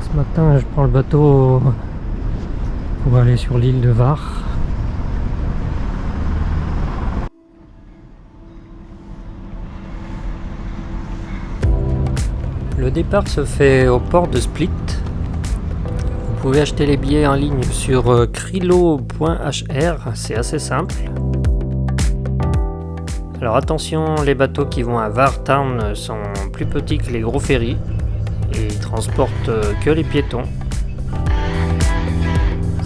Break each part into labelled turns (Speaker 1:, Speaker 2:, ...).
Speaker 1: Ce matin, je prends le bateau pour aller sur l'île de Var. Le départ se fait au port de Split. Vous pouvez acheter les billets en ligne sur krilo.hr, c'est assez simple. Alors attention, les bateaux qui vont à Var Town sont plus petits que les gros ferries et ils transportent que les piétons.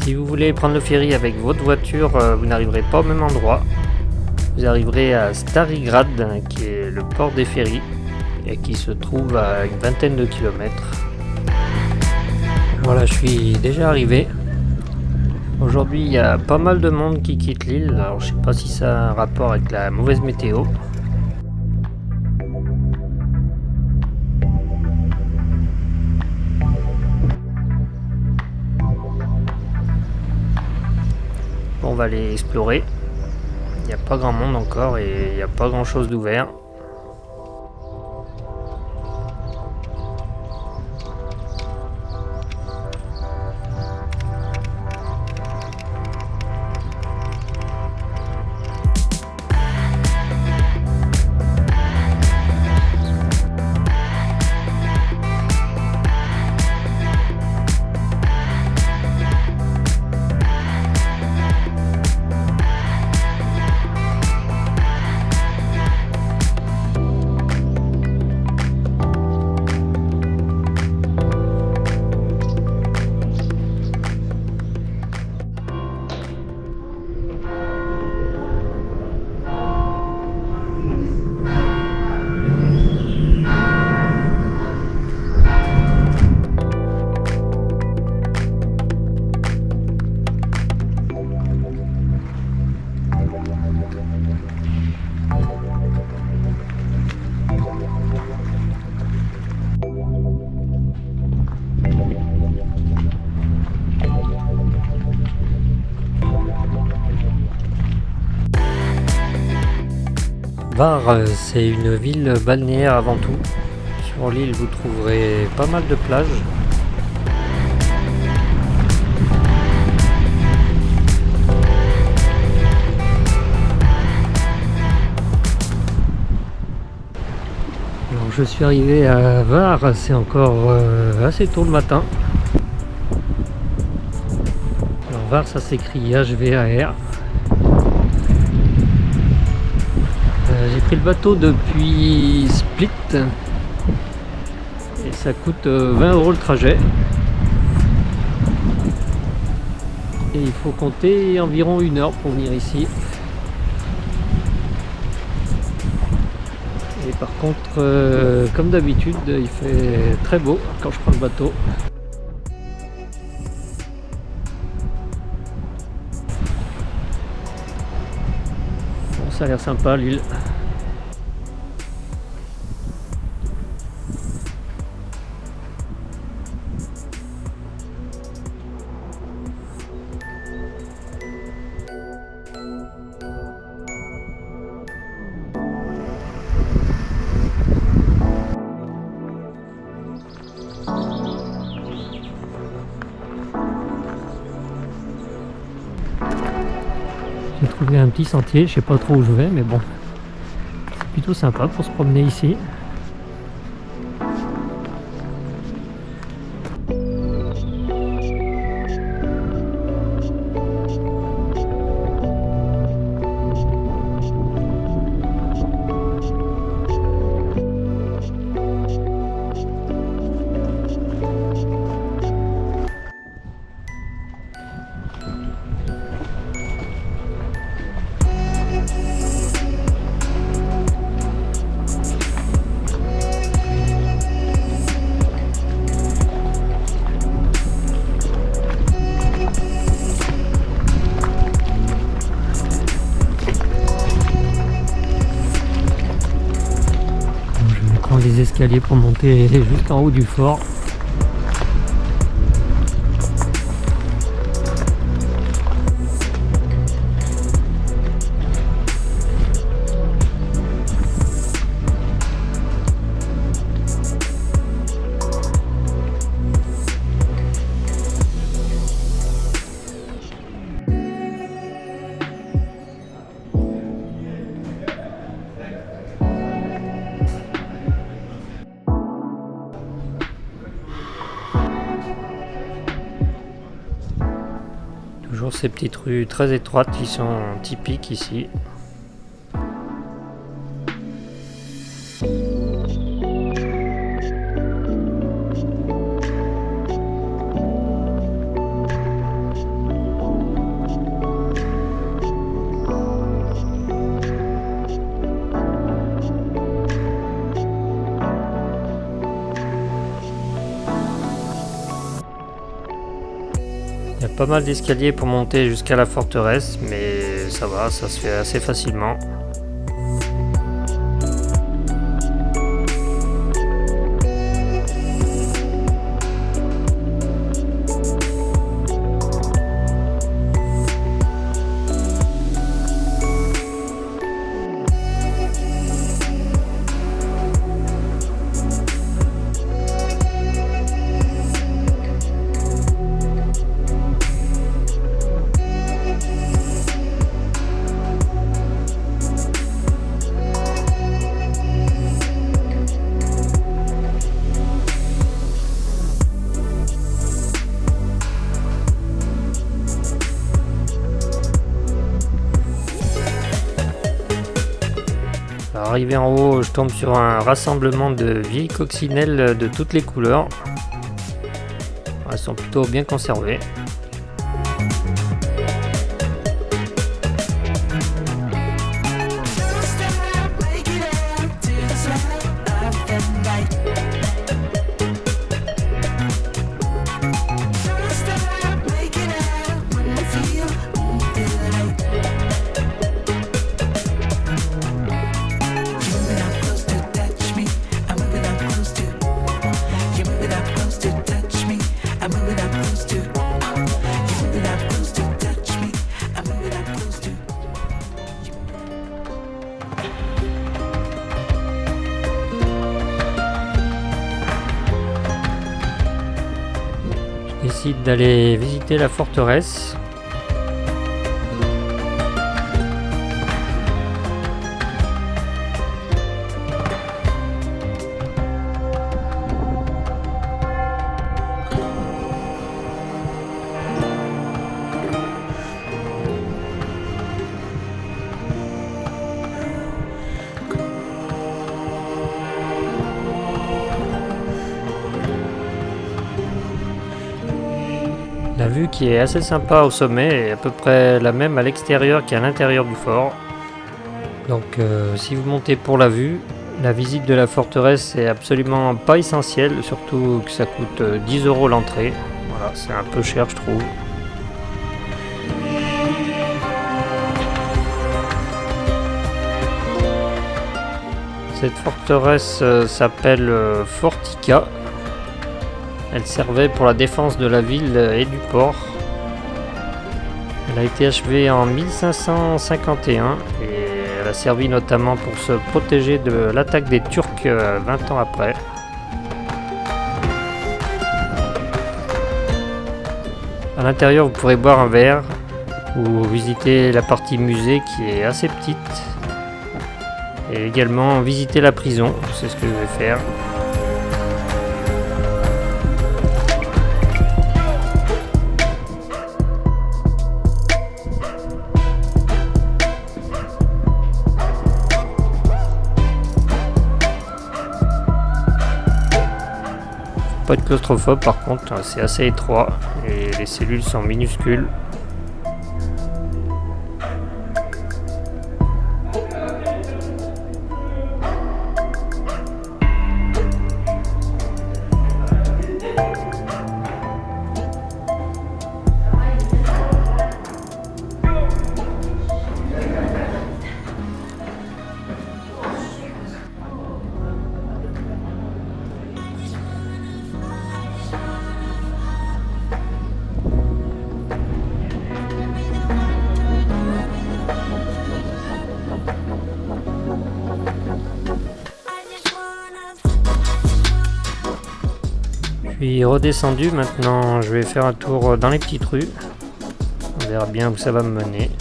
Speaker 1: Si vous voulez prendre le ferry avec votre voiture, vous n'arriverez pas au même endroit. Vous arriverez à Starigrad, qui est le port des ferries et qui se trouve à une vingtaine de kilomètres. Voilà, je suis déjà arrivé. Aujourd'hui, il y a pas mal de monde qui quitte l'île. Alors, je sais pas si ça a un rapport avec la mauvaise météo. Bon, on va aller explorer. Il n'y a pas grand monde encore et il n'y a pas grand chose d'ouvert. Var, c'est une ville balnéaire avant tout. Sur l'île, vous trouverez pas mal de plages. Alors, je suis arrivé à Var, c'est encore assez tôt le matin. Alors, Var, ça s'écrit HVAR. J'ai pris le bateau depuis Split et ça coûte 20 € le trajet et il faut compter environ 1 heure pour venir ici. Et par contre, comme d'habitude, il fait très beau quand je prends le bateau. Bon, ça a l'air sympa l'île. J'ai trouvé un petit sentier, je sais pas trop où je vais, mais bon, c'est plutôt sympa pour se promener ici. Les escaliers pour monter jusqu'en haut du fort. Toujours ces petites rues très étroites qui sont typiques ici. Il y a pas mal d'escaliers pour monter jusqu'à la forteresse, mais ça va, ça se fait assez facilement. Arrivé en haut, je tombe sur un rassemblement de vieilles coccinelles de toutes les couleurs. Elles sont plutôt bien conservées. Je décide d'aller visiter la forteresse. La vue qui est assez sympa au sommet est à peu près la même à l'extérieur qu'à l'intérieur du fort. Donc si vous montez pour la vue, la visite de la forteresse est absolument pas essentielle, surtout que ça coûte 10 € l'entrée. Voilà, c'est un peu cher je trouve. Cette forteresse s'appelle Fortica. Elle servait pour la défense de la ville et du port. Elle a été achevée en 1551 et elle a servi notamment pour se protéger de l'attaque des Turcs 20 ans après. À l'intérieur, vous pourrez boire un verre ou visiter la partie musée qui est assez petite. Et également visiter la prison, c'est ce que je vais faire. Pas de claustrophobe par contre, c'est assez étroit et les cellules sont minuscules. Je suis redescendu, maintenant je vais faire un tour dans les petites rues. On verra bien où ça va me mener.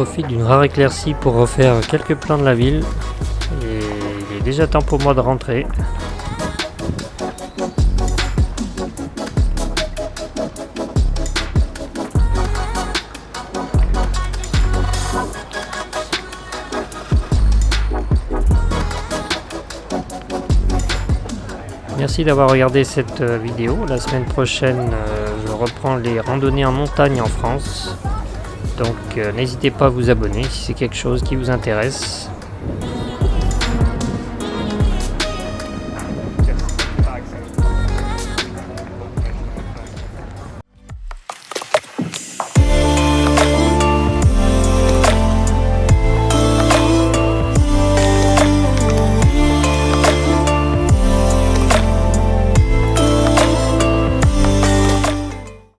Speaker 1: profite d'une rare éclaircie pour refaire quelques plans de la ville. Et il est déjà temps pour moi de rentrer. Merci d'avoir regardé cette vidéo. La semaine prochaine, je reprends les randonnées en montagne en France. Donc n'hésitez pas à vous abonner si c'est quelque chose qui vous intéresse.